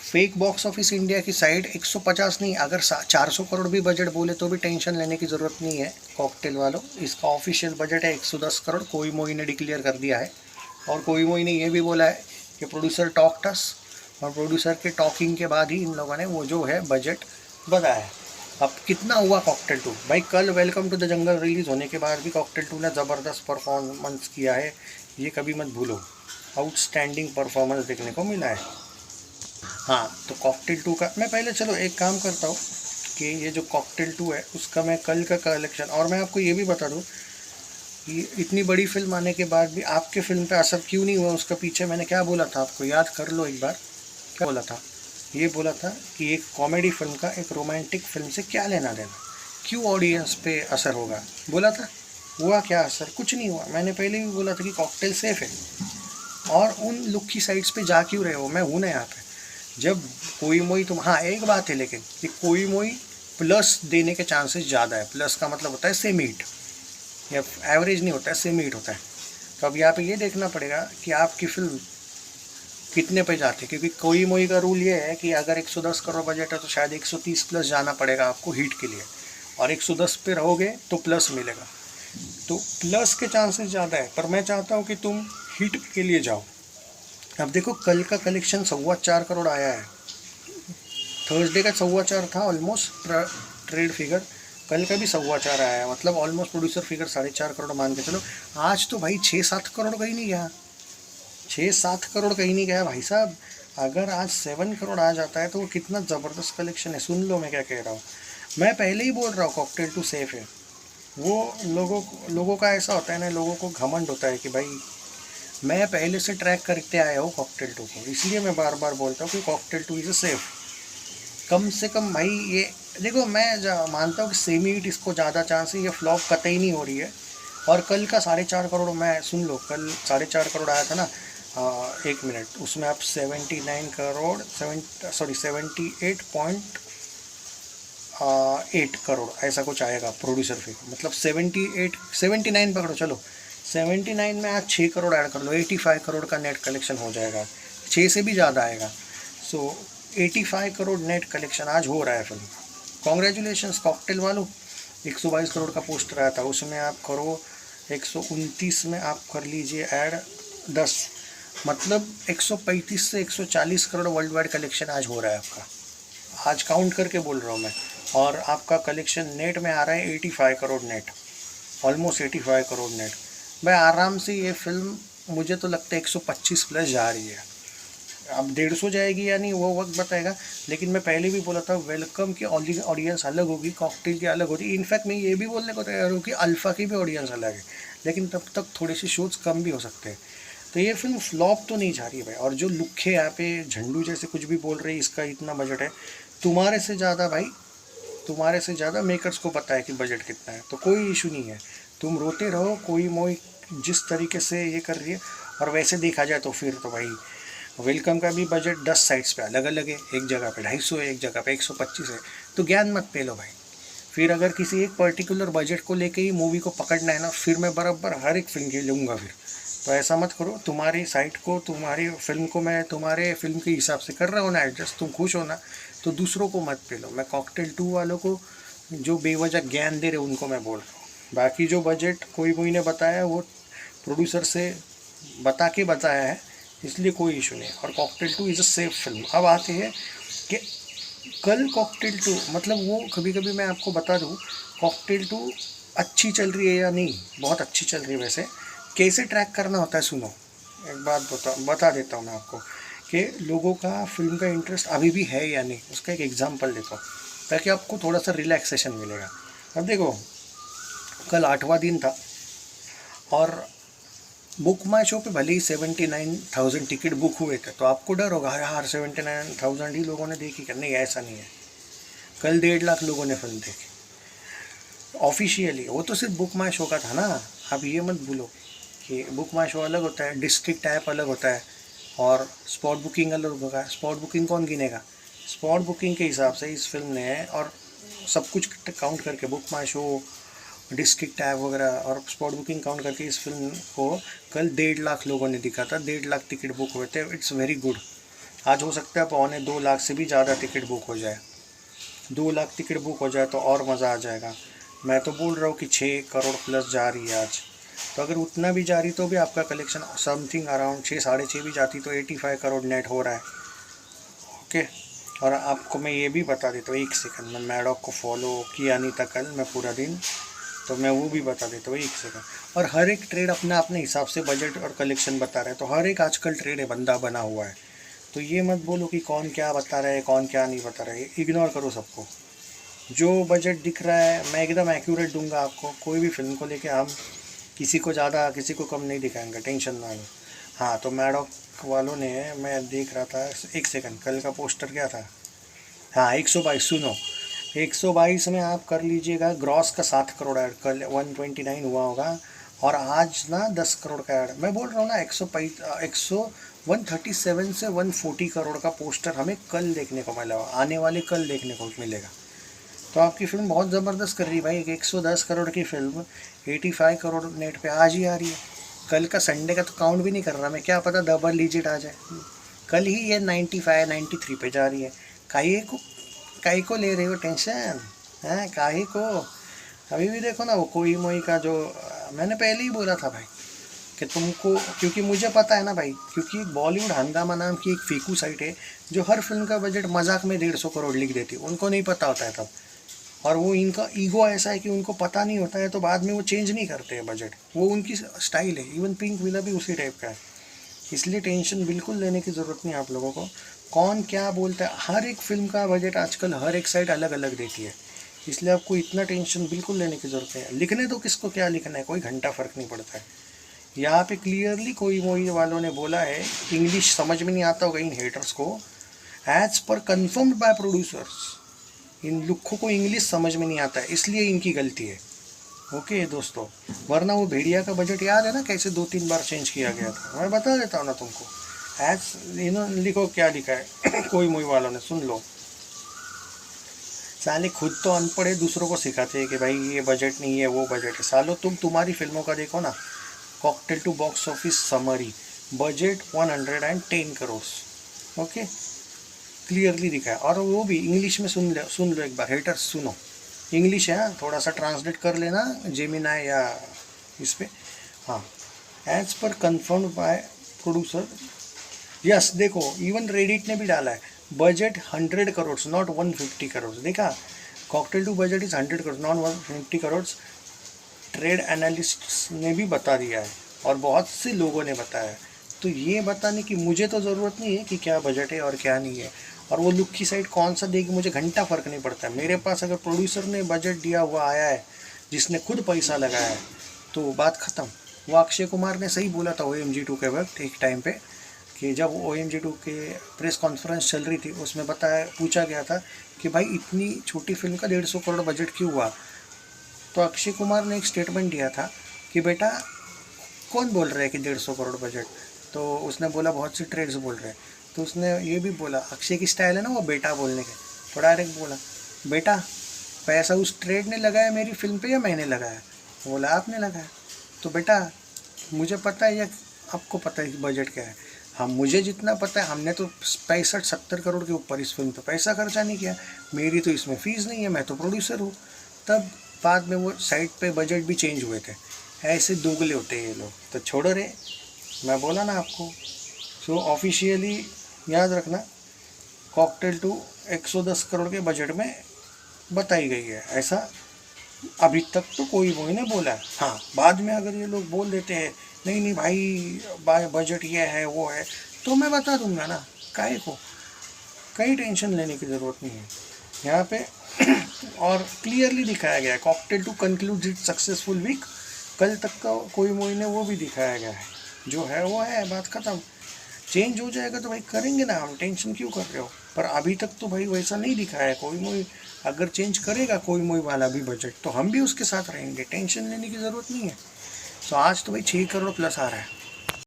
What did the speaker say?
Fake box office India की side 150 नहीं, अगर 400 करोड़ भी बजट बोले तो भी टेंशन लेने की ज़रूरत नहीं है कॉकटेल वालों। इसका ऑफिशियल बजट है 110 करोड़, कोई मोई ने डिक्लेयर कर दिया है। और कोई मोई ने ये भी बोला है कि प्रोड्यूसर टॉक टस, और प्रोड्यूसर के टॉकिंग के बाद ही इन लोगों ने वो जो है बजट बताया है। अब कितना हुआ कॉकटेल 2? भाई कल welcome to the jungle release होने के बाद भी कॉकटेल 2 ने ज़बरदस्त परफॉर्मेंस किया है, ये कभी मत भूलो। आउटस्टैंडिंग परफॉर्मेंस देखने को मिला है। हाँ, तो कॉकटेल 2 का मैं पहले, चलो एक काम करता हूँ कि ये जो कॉकटेल 2 है उसका मैं कल का कलेक्शन, और मैं आपको ये भी बता दूँ कि इतनी बड़ी फिल्म आने के बाद भी आपके फिल्म पे असर क्यों नहीं हुआ, उसका पीछे मैंने क्या बोला था आपको याद कर लो एक बार। क्या बोला था? ये बोला था कि एक कॉमेडी फिल्म का एक रोमांटिक फिल्म से क्या लेना देना, क्यों ऑडियंस पे असर होगा, बोला था। हुआ क्या असर? कुछ नहीं हुआ। मैंने पहले भी बोला था कि कॉकटेल सेफ है। और उन लुक्की साइट्स पे जा क्यों रहे हो? मैं हूँ ना यहाँ पे। जब कोई मोई तुम, हाँ एक बात है लेकिन कि कोई मोई प्लस देने के चांसेस ज़्यादा है। प्लस का मतलब होता है सेमी हिट, या एवरेज नहीं होता है, सेमी हिट होता है। तो अब यहाँ पे ये देखना पड़ेगा कि आपकी फिल्म कितने पे जाती है, क्योंकि कोई मोई का रूल ये है कि अगर 110 करोड़ बजट है तो शायद 130 प्लस जाना पड़ेगा आपको हिट के लिए, और 110 पे रहोगे तो प्लस मिलेगा। तो प्लस के चांसेस ज़्यादा है, पर मैं चाहता हूँ कि तुम हिट के लिए जाओ। अब देखो कल का कलेक्शन 4.25 करोड़ आया है। थर्सडे का 4.25 था ऑलमोस्ट ट्रेड फिगर, कल का भी 4.25 आया है, मतलब ऑलमोस्ट प्रोड्यूसर फिगर 4.5 करोड़ मान के चलो। आज तो भाई 6-7 करोड़ कहीं नहीं गया, 6-7 करोड़ कहीं नहीं गया भाई साहब। अगर आज 7 करोड़ आ जाता है तो वो कितना ज़बरदस्त कलेक्शन है। सुन लो मैं क्या कह रहा हूँ। मैं पहले ही बोल रहा हूँ कॉकटेल 2 सेफ है। वो लोगों का ऐसा होता है ना, लोगों को घमंड होता है कि भाई मैं पहले से ट्रैक करते आया हूँ कॉकटेल 2 को, इसलिए मैं बार बार बोलता हूँ कि कॉकटेल 2 इज़ सेफ। कम से कम भाई ये देखो, मैं मानता हूँ कि सेमी हिट इसको ज़्यादा चांस है, ये फ्लॉप कतई नहीं हो रही है। और कल का 4.5 करोड़, मैं सुन लो कल 4.5 करोड़ आया था ना। एक मिनट, उसमें आप 79 करोड़ 78.8 करोड़ ऐसा कुछ आएगा प्रोड्यूसर फिगर, मतलब 79 पकड़ो चलो। 79 में आप 6 करोड़ ऐड कर लो, 85 करोड़ का नेट कलेक्शन हो जाएगा, 6 से भी ज़्यादा आएगा। सो 85 करोड़ नेट कलेक्शन आज हो रहा है फिल्म का। कॉन्ग्रेचुलेशंस कॉकटेल वालों। 122 करोड़ का पोस्टर आया था, उसमें आप करो 129 में आप कर लीजिए ऐड 10, मतलब 135 से 140 करोड़ वर्ल्ड वाइड कलेक्शन आज हो रहा है आपका। आज काउंट करके बोल रहा हूँ मैं। और आपका कलेक्शन नेट में आ रहा है 85 crore net, almost 85 crore net. भाई आराम से ये फिल्म मुझे तो लगता है 125 प्लस जा रही है। अब 150 जाएगी या नहीं वो वक्त बताएगा, लेकिन मैं पहले भी बोला था वेलकम की ऑडियंस अलग होगी, कॉकटेल की अलग होती है। इनफैक्ट मैं ये भी बोलने को तैयार हूँ कि अल्फ़ा की भी ऑडियंस अलग है, लेकिन तब तक थोड़े से शोज कम भी हो सकते हैं। तो ये फिल्म फ्लॉप तो नहीं जा रही है भाई। और जो लुखे यहाँ पे झंडू जैसे कुछ भी बोल रहे हैं इसका इतना बजट है, तुम्हारे से ज़्यादा भाई, तुम्हारे से ज़्यादा मेकर्स को पता है कि बजट कितना है। तो कोई इशू नहीं है, तुम रोते रहो। कोई मोई जिस तरीके से ये कर रही है, और वैसे देखा जाए तो फिर तो भाई वेलकम का भी बजट 10 साइट्स पे अलग अलग है, एक जगह पे 250 है, एक जगह पे 125 है। तो ज्ञान मत पेलो भाई। फिर अगर किसी एक पर्टिकुलर बजट को लेके ही मूवी को पकड़ना है ना, फिर मैं बराबर हर एक फिल्म के लूँगा फिर। तो ऐसा मत करो। तुम्हारी साइट को, तुम्हारी फिल्म को मैं तुम्हारे फिल्म के हिसाब से कर रहा हूँ ना एडजस्ट, तुम खुश हो ना, तो दूसरों को मत पेलो। मैं कॉकटेल 2 वालों को जो बेवजह ज्ञान दे रहे उनको मैं बोल रहा हूँ। बाकी जो बजट कोई कोई ने बताया वो प्रोड्यूसर से बता के बताया है, इसलिए कोई इशू नहीं। और cocktail 2 is a safe film. अब आते हैं कि कल कॉकटेल 2, मतलब वो कभी कभी मैं आपको बता दूँ कॉकटेल 2 अच्छी चल रही है या नहीं, बहुत अच्छी चल रही है वैसे। कैसे ट्रैक करना होता है सुनो, एक बात बता देता हूँ मैं आपको कि लोगों का फिल्म का इंटरेस्ट अभी भी है या नहीं, उसका एक एग्जांपल देता हूँ ताकि आपको थोड़ा सा रिलैक्सेशन मिलेगा। अब देखो कल 8वां दिन था, और बुक माई शो पे भले ही 79,000 टिकट बुक हुए थे, तो आपको डर होगा यार 79,000 ही लोगों ने देखी क्या? नहीं, ऐसा नहीं है। कल 1.5 लाख लोगों ने फिल्म देखी ऑफिशियली। वो तो सिर्फ बुक माई शो का था ना। आप ये मत भूलो कि बुक माई शो अलग होता है, डिस्ट्रिक्ट ऐप अलग होता है, और स्पॉट बुकिंग अलग होगा। स्पॉट बुकिंग कौन गिनेगा? स्पॉट बुकिंग के हिसाब से इस फिल्म ने, और सब कुछ काउंट करके बुक माई शो, डिस्ट्रिक्ट टैग वगैरह और स्पॉट बुकिंग काउंट करके इस फिल्म को कल 1.5 लाख लोगों ने दिखा था, 1.5 लाख टिकट बुक हुए थे। It's very good. आज हो सकता है 2.25 लाख से भी ज़्यादा टिकट बुक हो जाए, 2 लाख टिकट बुक हो जाए तो और मज़ा आ जाएगा। मैं तो बोल रहा हूँ कि 6 करोड़ प्लस जा रही है आज। तो अगर उतना भी जा रही तो भी आपका कलेक्शन समथिंग अराउंड 6 साढ़े 6 भी जाती तो 85 करोड़ नेट हो रहा है। ओके। और आपको मैं ये भी बता देता हूँ, एक सेकंड, मैं मैडॉक को फॉलो किया नहीं था कल मैं पूरा दिन, तो मैं वो भी बता देता हूँ, एक सेकंड। और हर एक ट्रेड अपना अपने हिसाब से बजट और कलेक्शन बता रहा है, तो हर एक आजकल ट्रेड है बंदा बना हुआ है। तो ये मत बोलो कि कौन क्या बता रहा है कौन क्या नहीं बता रहा है, इग्नोर करो सबको। जो बजट दिख रहा है मैं एकदम एक्यूरेट दूंगा आपको। कोई भी फिल्म को लेके हम किसी को ज़्यादा किसी को कम नहीं दिखाएंगे, टेंशन ना लो। हाँ, तो मैडॉक वालों ने, मैं देख रहा था, एक सेकंड, कल का पोस्टर क्या था? हाँ, 122, सुनो, 122 में आप कर लीजिएगा ग्रॉस का 7 करोड़ ऐड, कल 129 हुआ होगा और आज ना 10 करोड़ का ऐड। मैं बोल रहा हूँ ना 137 से 140 करोड़ का पोस्टर हमें कल देखने को मिला, आने वाले कल देखने को मिलेगा। तो आपकी फिल्म बहुत ज़बरदस्त कर रही है भाई। 110 करोड़ की फिल्म 85 करोड़ नेट पे आज ही आ रही है। कल का संडे का तो काउंट भी नहीं कर रहा मैं, क्या पता डबल डिजिट आ जाए। कल ही ये 95 93 पे जा रही है। काहे को ले रहे हो टेंशन? हैं काहे को? अभी भी देखो ना वो कोई मोई का जो, मैंने पहले ही बोला था भाई कि तुमको, क्योंकि मुझे पता है ना भाई, क्योंकि बॉलीवुड हंगामा नाम की एक फेकू साइट है जो हर फिल्म का बजट मजाक में 150 करोड़ लिख देती है। उनको नहीं पता होता है तब, और वो इनका ईगो ऐसा है कि उनको पता नहीं होता है तो बाद में वो चेंज नहीं करते हैं बजट, वो उनकी स्टाइल है। इवन पिंक विला भी उसी टाइप का है। इसलिए टेंशन बिल्कुल लेने की ज़रूरत नहीं है आप लोगों को। कौन क्या बोलता है, हर एक फिल्म का बजट आजकल हर एक साइड अलग अलग देती है, इसलिए आपको इतना टेंशन बिल्कुल लेने की ज़रूरत नहीं है। लिखने तो किसको क्या लिखना है, कोई घंटा फ़र्क नहीं पड़ता है। यहाँ पे क्लियरली कोई मोई वालों ने बोला है, इंग्लिश समझ में नहीं आता होगा इन हेटर्स को, as per confirmed by producers. इन लुक्खों को इंग्लिश समझ में नहीं आता है, इसलिए इनकी गलती है। ओके दोस्तों, वरना वो भेड़िया का बजट याद है ना कैसे 2-3 बार चेंज किया गया था, मैं बता देता हूँ ना तुमको। एज इन्होंने लिखो क्या लिखा है कोई मुई वालों ने, सुन लो। साले खुद तो अनपढ़ है, दूसरों को सिखाते हैं कि भाई ये बजट नहीं है वो बजट है। सालो तुम्हारी फिल्मों का देखो ना, cocktail two box office summary, budget 110 crore. Okay, clearly दिखा है, और वो भी इंग्लिश में। सुन लो एक बार, हेटर्स सुनो, इंग्लिश है, थोड़ा सा ट्रांसलेट कर लेना जेमिनाई या इस पे। हाँ, as per confirm by producer, yes, देखो इवन रेडिट ने भी डाला है, बजट 100 करोड़ नॉट 150 करोड़। देखा, cocktail two budget is 100 crore not 150 crore. Trade analysts ने भी बता दिया है और बहुत से लोगों ने बताया है। तो ये बताने की मुझे तो ज़रूरत नहीं है कि क्या बजट है और क्या नहीं है, और वो लुक की साइड कौन सा देगी मुझे घंटा फ़र्क नहीं पड़ता है। मेरे पास अगर प्रोड्यूसर ने बजट दिया हुआ आया है, जिसने खुद पैसा लगाया है, तो बात ख़त्म। वो अक्षय कुमार ने सही बोला था OMG2 के वक्त एक टाइम पे, कि जब OMG2 के प्रेस कॉन्फ्रेंस चल रही थी उसमें पूछा गया था कि भाई इतनी छोटी फिल्म का 150 करोड़ बजट क्यों हुआ। तो अक्षय कुमार ने एक स्टेटमेंट दिया था कि बेटा कौन बोल रहा है कि 150 करोड़ बजट, तो उसने बोला बहुत से ट्रेड्स बोल रहे हैं। तो उसने ये भी बोला, अक्षय की स्टाइल है ना वो बेटा बोलने के, तो डायरेक्ट बोला बेटा पैसा उस ट्रेड ने लगाया मेरी फिल्म पे या मैंने लगाया? बोला आपने लगाया। तो बेटा मुझे पता है या आपको पता है कि बजट क्या है? हम, मुझे जितना पता है, हमने तो 65-70 करोड़ के ऊपर इस फिल्म पे पैसा खर्चा नहीं किया, मेरी तो इसमें फ़ीस नहीं है, मैं तो प्रोड्यूसर हूँ। तब बाद में वो साइड पे बजट भी चेंज हुए थे। ऐसे दोगले होते हैं ये लोग, तो छोड़ो रे, मैं बोला ना आपको। सो ऑफिशियली याद रखना, कॉकटेल टू 110 करोड़ के बजट में बताई गई है, ऐसा अभी तक तो कोई वो नहीं बोला है। हाँ, बाद में अगर ये लोग बोल देते हैं नहीं नहीं भाई बजट ये है वो है, तो मैं बता दूंगा ना, काहे को, कहीं टेंशन लेने की ज़रूरत नहीं है यहाँ पे। और क्लियरली दिखाया गया है, cocktail two conclude it successful week, कल तक का कोई मोई ने वो भी दिखाया गया है, जो है वो है, बात ख़त्म। चेंज हो जाएगा तो भाई करेंगे ना हम, टेंशन क्यों कर रहे हो? पर अभी तक तो भाई वैसा नहीं दिखाया है कोई मोई। अगर चेंज करेगा कोई मोई वाला भी बजट तो हम भी उसके साथ रहेंगे, टेंशन लेने की ज़रूरत नहीं है। तो आज तो भाई 6 करोड़ प्लस आ रहा है।